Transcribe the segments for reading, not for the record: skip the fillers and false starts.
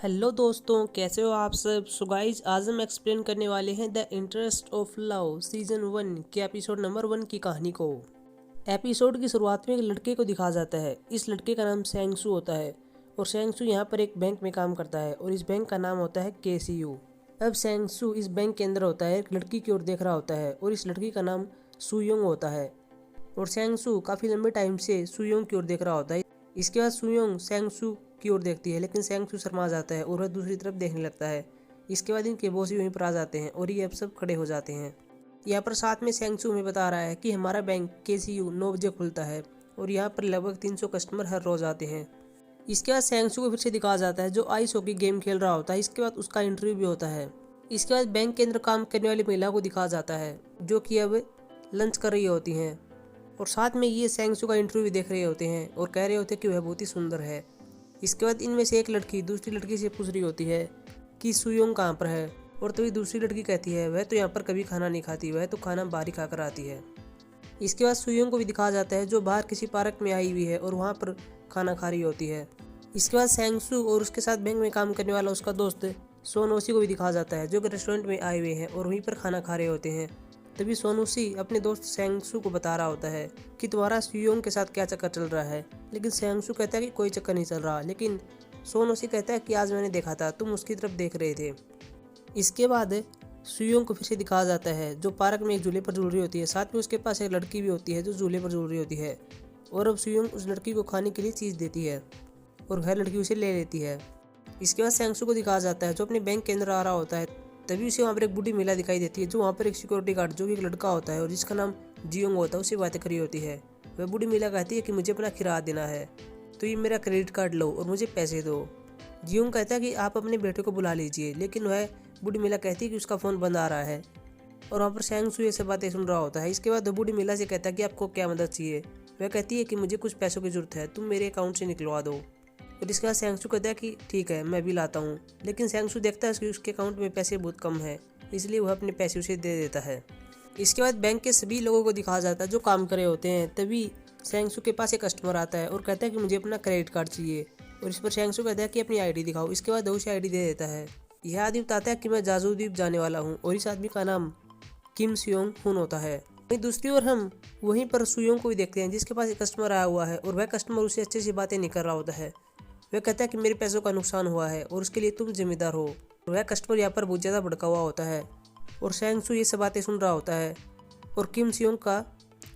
Hello दोस्तों, कैसे हो आप सब। सो गाइज, आज हम एक्सप्लेन करने वाले हैं the interest of love season 1 के एपिसोड नंबर 1 की कहानी को। एपिसोड की शुरुआत में एक लड़के को दिखाया जाता है। इस लड़के का नाम सेंगसू होता है और सेंगसू यहाँ पर एक बैंक में काम करता है और इस बैंक का नाम होता है KCU। अब सेंगसू इस बैंक के अंदर होता है, एक लड़की की ओर देख रहा होता है और इस लड़की का नाम सुयोंग होता है और सेंगसू काफ़ी लंबे टाइम से सुयोंग की ओर देख रहा होता है। इसके बाद सुयोंग सेंगसू की ओर देखती है, लेकिन सेंगसू शर्मा जाता है और वह दूसरी तरफ देखने लगता है। इसके बाद इनके बॉस भी वहीं पर आ जाते हैं और ये अब सब खड़े हो जाते हैं। यहाँ पर साथ में सेंगसू हमें बता रहा है कि हमारा बैंक KCU 9 बजे खुलता है और यहाँ पर लगभग 300 कस्टमर हर रोज आते हैं। इसके बाद सेंगसू को फिर से दिखाया जाता है जो आइस हॉकी गेम खेल रहा होता है। इसके बाद उसका इंटरव्यू भी होता है। इसके बाद बैंक के अंदर काम करने वाली महिला को दिखाया जाता है जो कि अब लंच कर रही होती हैं और साथ में ये सेंगसू का इंटरव्यू भी देख रहे होते हैं और कह रहे होते हैं कि वह बहुत ही सुंदर है। इसके बाद इनमें से एक लड़की दूसरी लड़की से पूछ रही होती है कि सुयोंग कहाँ पर है और तभी दूसरी लड़की कहती है वह तो यहाँ पर कभी खाना नहीं खाती, वह तो खाना बाहर ही खाकर आती है। इसके बाद सुयोंग को भी दिखाया जाता है जो बाहर किसी पार्क में आई हुई है और वहाँ पर खाना खा रही होती है। इसके बाद सेंगसू और उसके साथ बैंक में काम करने वाला उसका दोस्त सोनोसी को भी दिखाया जाता है जो कि रेस्टोरेंट में आए हुए हैं और वहीं पर खाना खा रहे होते हैं। तभी सोनूसी अपने दोस्त सेंगसू को बता रहा होता है कि तुम्हारा सुयोंग के साथ क्या चक्कर चल रहा है, लेकिन सेंगसू कहता है कि कोई चक्कर नहीं चल रहा, लेकिन सोनूसी कहता है कि आज मैंने देखा था तुम उसकी तरफ देख रहे थे। इसके बाद सुयोंग को फिर से दिखाया जाता है जो पार्क में एक झूले पर झूल रही होती है, साथ में उसके पास एक लड़की भी होती है जो झूले पर झूल रही होती है और अब सुयोंग उस लड़की को खाने के लिए चीज़ देती है और वह लड़की उसे ले लेती है। इसके बाद सेंगसू को दिखाया जाता है जो अपने बैंक के अंदर आ रहा होता है। तभी उसे वहाँ पर एक बूढ़ी महिला दिखाई देती है जो वहाँ पर एक सिक्योरिटी गार्ड जो कि एक लड़का होता है और जिसका नाम जियोंग होता है उससे बातें करी होती है। वह बूढ़ी महिला कहती है कि मुझे अपना किराया देना है तो ये मेरा क्रेडिट कार्ड लो और मुझे पैसे दो। जियोंग कहता है कि आप अपने बेटे को बुला लीजिए, लेकिन वह बूढ़ी महिला कहती है कि उसका फ़ोन बंद आ रहा है और वहाँ पर सेंगसू ये सब बातें सुन रहा होता है। इसके बाद वो बूढ़ी महिला से कहता है कि आपको क्या मदद चाहिए। वह कहती है कि मुझे कुछ पैसों की ज़रूरत है, तुम मेरे अकाउंट से निकलवा दो। और इसके बाद सेंगसू कहता है कि ठीक है मैं भी लाता हूँ, लेकिन सेंगसू देखता है कि उसके अकाउंट में पैसे बहुत कम है, इसलिए वह अपने पैसे उसे दे देता है। इसके बाद बैंक के सभी लोगों को दिखाया जाता है जो काम कर रहे होते हैं। तभी सेंगसू के पास एक कस्टमर आता है और कहता है कि मुझे अपना क्रेडिट कार्ड चाहिए और इस पर सेंगसू कहता है कि अपनी ID दिखाओ। इसके बाद उसे ID दे देता है। यह आदमी बताता है कि मैं जाजू द्वीप जाने वाला हूँ और इस आदमी का नाम किम सियोंग हुन होता है। वहीं दूसरी ओर हम वहीं पर सुयोंग को भी देखते हैं जिसके पास एक कस्टमर आया हुआ है और वह कस्टमर उसे अच्छे से बातें नहीं कर रहा होता है। वह कहता है कि मेरे पैसों का नुकसान हुआ है और उसके लिए तुम जिम्मेदार हो। वह कस्टमर यहाँ पर बहुत ज़्यादा भड़का हुआ होता है और सेंगसू ये सब बातें सुन रहा होता है और किम सियोंग का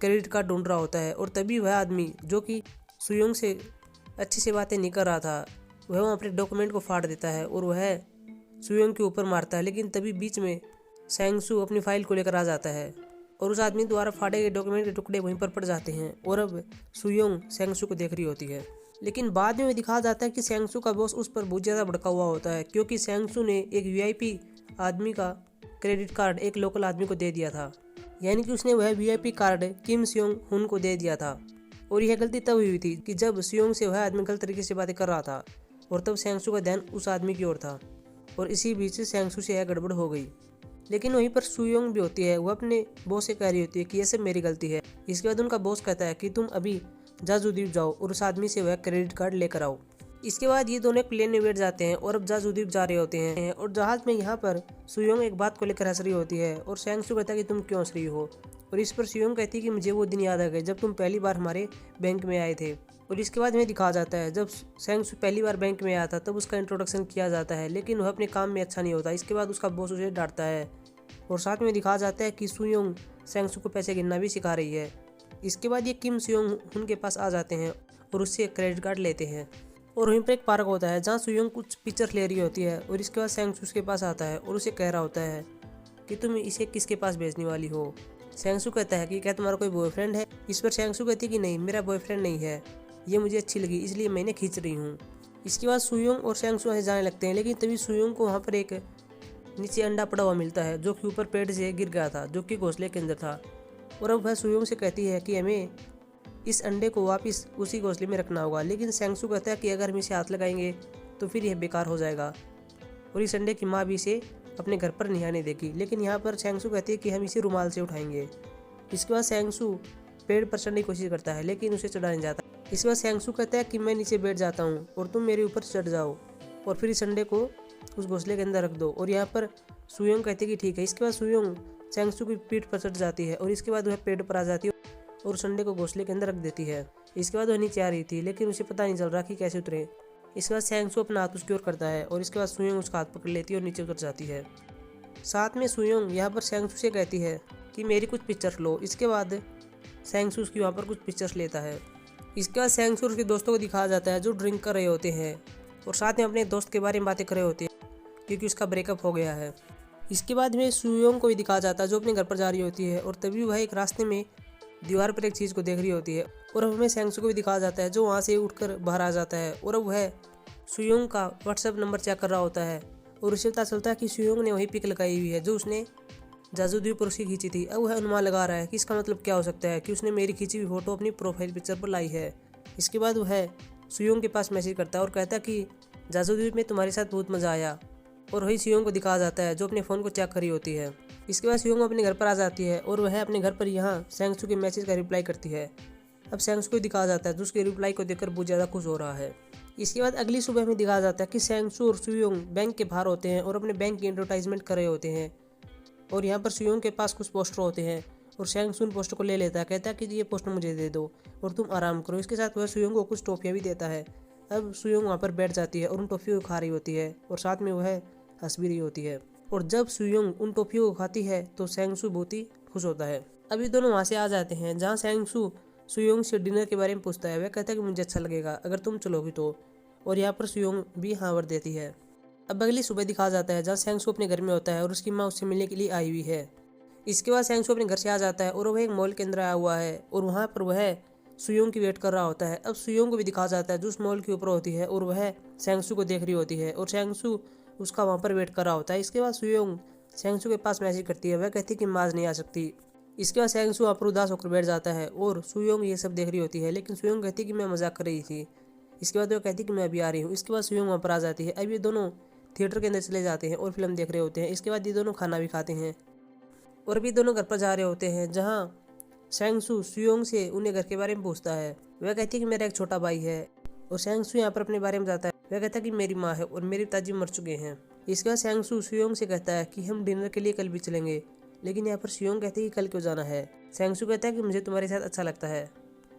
क्रेडिट कार्ड ढूंढ रहा होता है। और तभी वह आदमी जो कि सुयोंग से अच्छे से बातें नहीं कर रहा था वह वहाँ अपने डॉक्यूमेंट को फाड़ देता है और वह सुयोंग के ऊपर मारता है, लेकिन तभी बीच में सेंगसू अपनी फाइल को लेकर आ जाता है और उस आदमी द्वारा फाड़े गए डॉक्यूमेंट के टुकड़े वहीं पर पड़ जाते हैं और अब सुयोंग सेंगसू को देख रही होती है। लेकिन बाद में दिखाया जाता है कि सेंगसू का बॉस उस पर बहुत ज़्यादा भड़का हुआ होता है क्योंकि सेंगसू ने एक VIP आदमी का क्रेडिट कार्ड एक लोकल आदमी को दे दिया था, यानी कि उसने वह VIP कार्ड किम सियोंग हुन को दे दिया था। और यह गलती तब हुई थी कि जब सियोंग से वह आदमी गलत तरीके से बातें कर रहा था और तब सेंगसू का ध्यान उस आदमी की ओर था और इसी बीच सेंगसू से यह गड़बड़ हो गई। लेकिन वहीं पर सुयोंग भी होती है, वह अपने बॉस से कह रही होती है कि यह सब मेरी गलती है। इसके बाद उनका बॉस कहता है कि तुम अभी जाजू द्वीप जाओ और उस आदमी से वह क्रेडिट कार्ड लेकर आओ। इसके बाद ये दोनों एक प्लेन में बैठ जाते हैं और अब जाजू द्वीप जा रहे होते हैं और जहाज में यहाँ पर सुयोंग एक बात को लेकर हंस रही होती है और सेंगसू कहता है कि तुम क्यों हंस रही हो। और इस पर सुयोंग कहती है कि मुझे वो दिन याद आ गए जब तुम पहली बार हमारे बैंक में आए थे। और इसके बाद हमें दिखाया जाता है जब सेंगसू पहली बार बैंक में आया था तब उसका इंट्रोडक्शन किया जाता है, लेकिन वह अपने काम में अच्छा नहीं होता। इसके बाद उसका बॉस उसे डांटता है और साथ में दिखाया जाता है कि सुयोंग सेंगसू को पैसे गिनना भी सिखा रही है। इसके बाद ये किम सियोंग उनके पास आ जाते हैं और उससे क्रेडिट कार्ड लेते हैं और वहीं पर एक पार्क होता है जहाँ सुयोंग कुछ पिक्चर्स ले रही होती है और इसके बाद सेंगसू उसके पास आता है और उसे कह रहा होता है कि तुम इसे किसके पास भेजने वाली हो। सेंगसू कहता है कि क्या तुम्हारा कोई बॉयफ्रेंड है। इस पर सेंगसू कहती है कि नहीं, मेरा बॉयफ्रेंड नहीं है, ये मुझे अच्छी लगी इसलिए मैंने खींच रही हूँ। इसके बाद सुयोंग और सेंगसू वहाँ जाने लगते हैं, लेकिन तभी सुयोंग को वहाँ पर एक नीचे अंडा पड़ा हुआ मिलता है जो कि ऊपर पेड़ से गिर गया था जो कि घोंसले के अंदर था। और अब वह सुयोंग से कहती है कि हमें इस अंडे को वापस उसी घोंसले में रखना होगा, लेकिन सेंगसू कहता है कि अगर हम इसे हाथ लगाएंगे तो फिर यह बेकार हो जाएगा और इस अंडे की माँ भी इसे अपने घर पर नहीं आने देगी। लेकिन यहाँ पर सेंगसू कहती है कि हम इसे रुमाल से उठाएंगे। इसके बाद सेंगसू पेड़ पर चढ़ने की कोशिश करता है लेकिन उसे चढ़ा नहीं जाता। इसके बाद सेंगसू कहता है कि मैं नीचे बैठ जाता हूँ और तुम मेरे ऊपर चढ़ जाओ। और फिर इस अंडे को उस घोंसले के अंदर रख दो। और यहाँ पर सुयोंग कहती है कि ठीक है। इसके बाद सुयोंग सेंगसू की पीठ पर चढ़ जाती है और इसके बाद वह पेड़ पर आ जाती है और उस अंडे को घोंसले के अंदर रख देती है। इसके बाद वह नीचे आ रही थी लेकिन उसे पता नहीं चल रहा कि कैसे उतरे। इसके बाद सेंगसू अपना हाथ उसकी ओर करता है और इसके बाद सुयोंग उसका हाथ पकड़ लेती है और नीचे उतर जाती है। साथ में सुयोंग यहाँ पर सेंगसू से कहती है कि मेरी कुछ पिक्चर लो। इसके बाद सेंगसू उसकी वहाँ पर कुछ पिक्चर्स लेता है। इसके बाद सेंगसू उसके दोस्तों को दिखाया जाता है जो ड्रिंक कर रहे होते हैं और साथ में अपने दोस्त के बारे में बातें कर रहे होते हैं क्योंकि उसका ब्रेकअप हो गया है। इसके बाद में सुयोंग को भी दिखाया जाता है जो अपने घर पर जा रही होती है और तभी वह एक रास्ते में दीवार पर एक चीज़ को देख रही होती है। और हमें सेंगसू को भी दिखाया जाता है जो वहाँ से उठकर बाहर आ जाता है और अब वह सुयोंग का व्हाट्सएप नंबर चेक कर रहा होता है और उसे पता चलता है कि सुयोंग ने वही पिक लगाई हुई है जो उसने जाजू द्वीप पर उसकी खींची थी। अब वह अनुमान लगा रहा है कि इसका मतलब क्या हो सकता है कि उसने मेरी खींची हुई फोटो अपनी प्रोफाइल पिक्चर पर लाई है। इसके बाद वह सुयोंग के पास मैसेज करता है और कहता है कि जाजू द्वीप में तुम्हारे साथ बहुत मज़ा आया। और वही सुयोंग को दिखाया जाता है जो अपने फ़ोन को चेक करी होती है। इसके बाद सुयोंग अपने घर पर आ जाती है और वह अपने घर पर यहाँ सेंगसू के मैसेज का रिप्लाई करती है। अब सेंगसू को दिखाया जाता है जो उसके रिप्लाई को देखकर बहुत ज़्यादा खुश हो रहा है। इसके बाद अगली सुबह में दिखाया जाता है कि सेंगसू और सुयोंग बैंक के बाहर होते हैं और अपने बैंक की एडवर्टाइजमेंट कर रहे होते हैं। और यहाँ पर सुयोंग के पास कुछ पोस्टर होते हैं और सेंगसू उन पोस्टर को ले लेता है, कहता है कि ये पोस्टर मुझे दे दो और तुम आराम करो। इसके साथ वह सुयोंग को कुछ टॉफियाँ भी देता है। अब सुयोंग वहाँ पर बैठ जाती है और उन टॉफियों को खा रही होती है और साथ में वह हंस भी रही होती है। और जब सुयोंग उन टॉफियों को खाती है तो सेंगसू बहुत ही खुश होता है। अभी दोनों वहाँ से आ जाते हैं जहाँ सेंगसू सुयोंग से डिनर के बारे में पूछता है। वह कहता है कि मुझे अच्छा लगेगा अगर तुम चलोगी तो। और यहाँ पर सुयोंग भी हाँ भर देती है। अब अगली सुबह दिखाया जाता है जहाँ सेंगसू अपने घर में होता है और उसकी माँ उससे मिलने के लिए आई हुई है। इसके बाद सेंगसू अपने घर से आ जाता है और वह एक मॉल के अंदर आया हुआ है और वहाँ पर वह सुयोंग की वेट कर रहा होता है। अब सुयोंग को भी दिखाया जाता है जो उस मॉल के ऊपर होती है और वह सेंगसू को देख रही होती है और सेंगसू उसका वहाँ पर वेट कर रहा होता है। इसके बाद सुयोंग सेंगसू के पास मैसेज करती है। वह कहती है कि मैं आज नहीं आ सकती। इसके बाद सेंगसू वहाँ पर उदास होकर बैठ जाता है और सुयोंग ये सब देख रही होती है लेकिन सुयोंग कहती है कि मैं मजाक कर रही थी। इसके बाद वह कहती है कि मैं अभी आ रही हूँ। इसके बाद सुयोंग वहाँ पर आ जाती है। अब ये दोनों थिएटर के अंदर चले जाते हैं और फिल्म देख रहे होते हैं। इसके बाद ये दोनों खाना भी खाते हैं और अभी दोनों घर पर जा रहे होते हैं जहाँ सेंगसू सुयोंग से उन्हें घर के बारे में पूछता है। वह कहती है कि मेरा एक छोटा भाई है और सेंगसू यहाँ पर अपने बारे में बताता है। वह कहता है कि मेरी माँ है और मेरे पिताजी मर चुके हैं। इसके बाद सेंगसू सुयोंग से कहता है कि हम डिनर के लिए कल भी चलेंगे लेकिन यहाँ पर सुयोंग कहती है कि कल क्यों जाना है। सेंगसू कहता है कि मुझे तुम्हारे साथ अच्छा लगता है,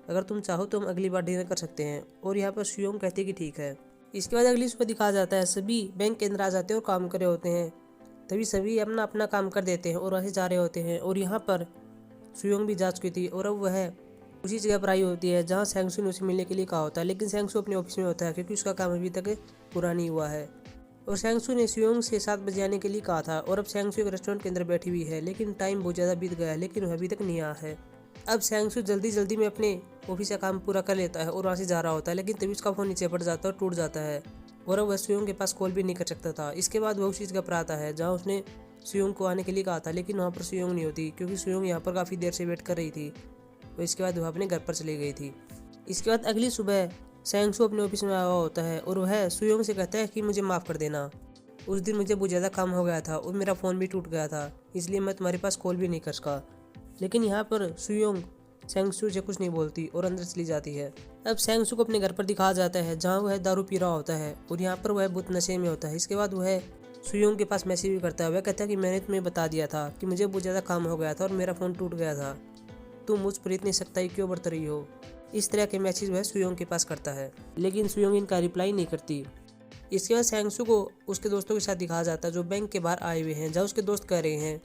अगर तुम चाहो तो हम अगली बार डिनर कर सकते हैं। और यहाँ पर सुयोंग कहती है कि ठीक है। इसके बाद अगली सुबह दिखाया जाता है सभी बैंक के अंदर आ जाते हैं और काम कर रहे होते हैं। तभी सभी अपना अपना काम कर देते हैं और वहाँ से जा रहे होते हैं। और यहाँ पर सुयोंग भी जा चुकी थी और अब वह उसी जगह पर आई होती है जहाँ सेंगसू ने उसे मिलने के लिए कहा होता है लेकिन सेंगसू अपने ऑफिस में होता है क्योंकि उसका काम अभी तक पूरा नहीं हुआ है। और सेंगसू ने सुयोंग से 7 बजे आने के लिए कहा था और अब सेंगसू एक रेस्टोरेंट के अंदर बैठी हुई है लेकिन टाइम बहुत ज़्यादा बीत गया है लेकिन वह अभी तक नहीं आया है। अब सेंगसू जल्दी जल्दी में अपने ऑफिस का काम पूरा कर लेता है और वहाँ से जा रहा होता है लेकिन तभी उसका फ़ोन नीचे पड़ जाता है और टूट जाता है और अब वह सुयोंग के पास कॉल भी नहीं कर सकता था। इसके बाद वह उसी जगह पर आता है जहाँ उसने सुयोंग को आने के लिए कहा था लेकिन वहाँ पर सुयोंग नहीं होती क्योंकि सुयोंग यहाँ पर काफ़ी देर से वेट कर रही थी और इसके बाद वह अपने घर पर चली गई थी। इसके बाद अगली सुबह सेंगसू अपने ऑफिस में आया होता है और वह सुयोंग से कहता है कि मुझे माफ़ कर देना, उस दिन मुझे बहुत ज़्यादा काम हो गया था और मेरा फ़ोन भी टूट गया था इसलिए मैं तुम्हारे पास कॉल भी नहीं कर सका। लेकिन यहाँ पर सुयोंग सेंगसू से कुछ नहीं बोलती और अंदर चली जाती है। अब सेंगसू को अपने घर पर दिखाया जाता है जहाँ वह दारू पी रहा होता है और यहाँ पर वह बहुत नशे में होता है। इसके बाद वह सुयोंग के पास मैसेज भी करता है। वह कहता है कि मैंने तुम्हें बता दिया था कि मुझे बहुत ज़्यादा काम हो गया था और मेरा फ़ोन टूट गया था, तुम मुझ पर इतनी सख्ताई क्यों बरत रही हो। इस तरह के मैसेज वह सुयोंग के पास करता है लेकिन सुयोंग इनका रिप्लाई नहीं करती। इसके बाद सेंगसू को उसके दोस्तों के साथ दिखाया जाता है जो बैंक के बाहर आए हुए हैं जहाँ उसके दोस्त कह रहे हैं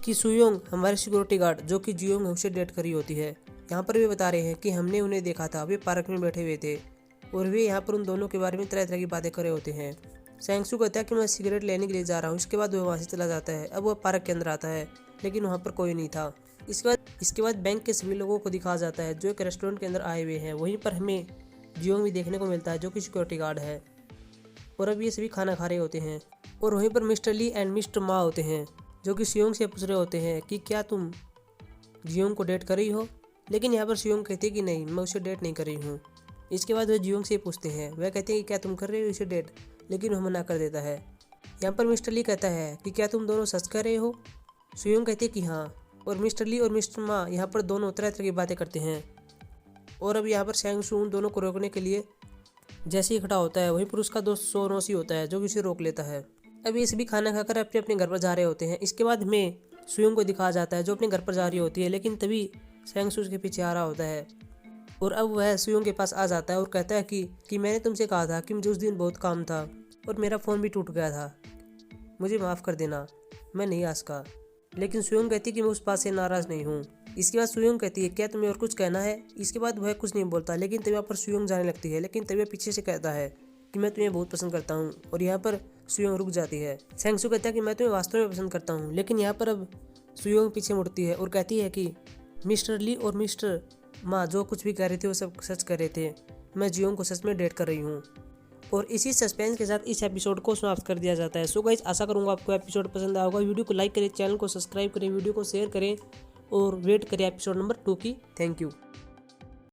कि सुयोंग हमारे सिक्योरिटी गार्ड जो कि जियोंग उसे डेट करी होती है। यहाँ पर वे बता रहे हैं कि हमने उन्हें देखा था, वे पार्क में बैठे हुए थे और वे यहाँ पर उन दोनों के बारे में तरह तरह की बातें कर रहे होते हैं। सेंगसू कहता है कि मैं सिगरेट लेने के लिए जा रहा हूँ। इसके बाद वह वहाँ से चला जाता है। अब वह पार्क के अंदर आता है लेकिन वहाँ पर कोई नहीं था। इसके बाद बैंक के सभी लोगों को दिखाया जाता है जो एक रेस्टोरेंट के अंदर आए हुए हैं। वहीं पर हमें जियोंग भी देखने को मिलता है जो कि सिक्योरिटी गार्ड है और अब ये सभी खाना खा रहे होते हैं। और वहीं पर मिस्टर ली एंड मिस्टर मा होते हैं जो कि सुयोंग से पूछ रहे होते हैं कि क्या तुम जियोंग को डेट कर रही हो। लेकिन यहाँ पर सुयोंग कहती है कि नहीं, मैं उसे डेट नहीं कर रही हूँ। इसके बाद वह जियोंग से पूछते हैं, वह कहते हैं कि क्या तुम कर रहे हो इसे डेट, लेकिन वह मना कर देता है। यहाँ पर मिस्टर ली कहता है कि क्या तुम दोनों सच कर रहे हो। सुयोंग कहती है कि हाँ। और मिस्टर ली और मिस्टर मा यहाँ पर दोनों तरह तरह की बातें करते हैं। और अब यहाँ पर सेंगसू उन दोनों को रोकने के लिए जैसे ही खड़ा होता है वहीं पर उसका दोस्त सोनोसी होता है जो कि उसे रोक लेता है। अभी ये सभी खाना खाकर अपने अपने घर पर जा रहे होते हैं। इसके बाद हमें सुयोंग को दिखाया जाता है जो अपने घर पर जा रही होती है, लेकिन तभी सेंगसू उसके पीछे आ रहा होता है और अब वह सुयोंग के पास आ जाता है और कहता है कि मैंने तुमसे कहा था कि मुझे उस दिन बहुत काम था और मेरा फ़ोन भी टूट गया था, मुझे माफ़ कर देना, मैं नहीं आ सका। लेकिन सुयोंग कहती है कि मैं उस बात से नाराज़ नहीं हूँ। इसके बाद सुयोंग कहती है क्या तुम्हें और कुछ कहना है। इसके बाद वह कुछ नहीं बोलता, लेकिन तभी यहाँ पर सुयोंग जाने लगती है, लेकिन तभी पीछे से कहता है कि मैं तुम्हें बहुत पसंद करता हूँ और यहाँ पर सुयोंग रुक जाती है। सेंगसू कहता है कि मैं तुम्हें वास्तव में पसंद करता हूँ, लेकिन यहाँ पर अब सुयोंग पीछे मुड़ती है और कहती है कि मिस्टर ली और मिस्टर माँ जो कुछ भी कह रहे थे वो सब सच कर रहे थे, मैं जियोंग को सच में डेट कर रही हूँ। और इसी सस्पेंस के साथ इस एपिसोड को समाप्त कर दिया जाता है। सो गाइस, आशा करूँगा आपको एपिसोड पसंद आया होगा। वीडियो को लाइक करें, चैनल को सब्सक्राइब करें, वीडियो को शेयर करें और वेट करें एपिसोड नंबर 2 की। Thank you.